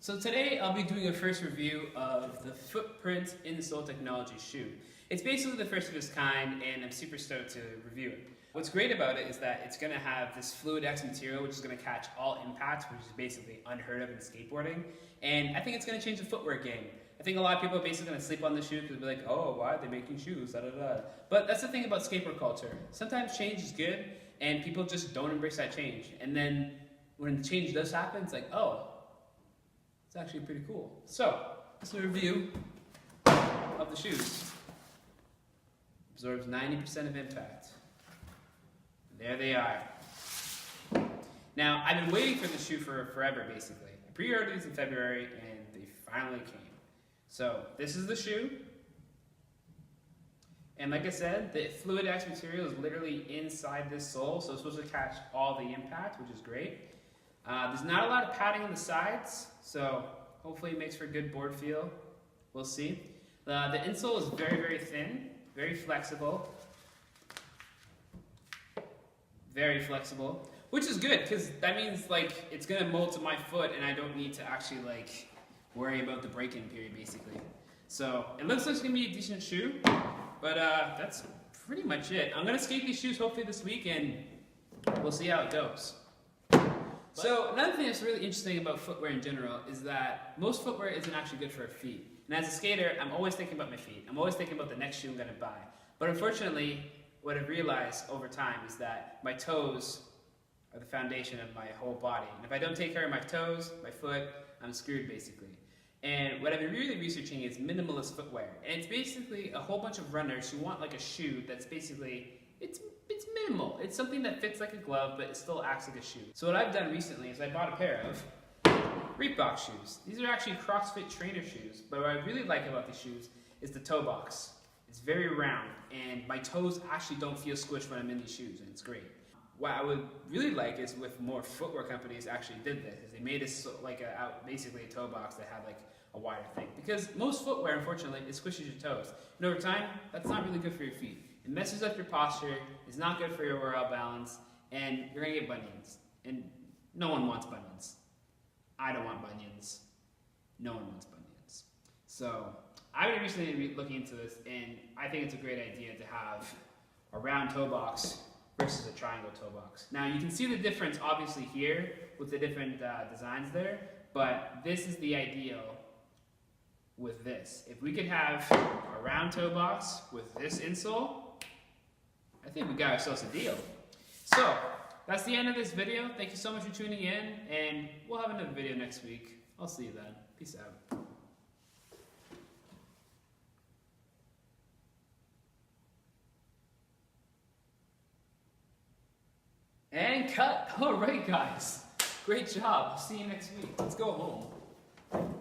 So today I'll be doing a first review of the Footprint Insole Technology shoe. It's basically the first of its kind and I'm super stoked to review it. What's great about it is that it's going to have this fluid X material which is going to catch all impacts, which is basically unheard of in skateboarding. And I think it's going to change the footwear game. I think a lot of people are basically going to sleep on the shoe because they'll be like, oh, why are they making shoes, da da da. But that's the thing about skateboard culture. Sometimes change is good and people just don't embrace that change. And then when the change does happen, it's like, oh, it's actually pretty cool. So, this is a review of the shoes. Absorbs 90% of impact. There they are. Now, I've been waiting for this shoe for forever, basically. I pre-ordered these in February, and they finally came. So, this is the shoe. And like I said, the fluid X material is literally inside this sole, so it's supposed to catch all the impact, which is great. There's not a lot of padding on the sides, so hopefully it makes for a good board feel. We'll see. The insole is very, very thin, very flexible. Very flexible, which is good because that means like it's gonna mold to my foot and I don't need to actually like worry about the break-in period basically. So it looks like it's gonna be a decent shoe, but that's pretty much it. I'm gonna skate these shoes hopefully this week and we'll see how it goes. So another thing that's really interesting about footwear in general is that most footwear isn't actually good for our feet. And as a skater, I'm always thinking about my feet. I'm always thinking about the next shoe I'm gonna buy. But unfortunately, what I've realized over time is that my toes are the foundation of my whole body. And if I don't take care of my toes, my foot, I'm screwed basically. And what I've been really researching is minimalist footwear. And it's basically a whole bunch of runners who want like a shoe that's basically, it's minimal. It's something that fits like a glove, but it still acts like a shoe. So what I've done recently is I bought a pair of Reebok shoes. These are actually CrossFit trainer shoes, but what I really like about these shoes is the toe box. It's very round, and my toes actually don't feel squished when I'm in these shoes, and it's great. What I would really like is if more footwear companies actually did this, is they made this like basically a toe box that had like a wider thing. Because most footwear, unfortunately, it squishes your toes. And over time, that's not really good for your feet. It messes up your posture, it's not good for your overall balance, and you're gonna get bunions. And no one wants bunions. I don't want bunions. No one wants bunions. So, I've been recently looking into this, and I think it's a great idea to have a round toe box versus a triangle toe box. Now, you can see the difference obviously here with the different designs there, but this is the ideal with this. If we could have a round toe box with this insole, I think we got ourselves a deal. So, that's the end of this video. Thank you so much for tuning in, and we'll have another video next week. I'll see you then. Peace out. And cut. All right, guys. Great job. I'll see you next week. Let's go home.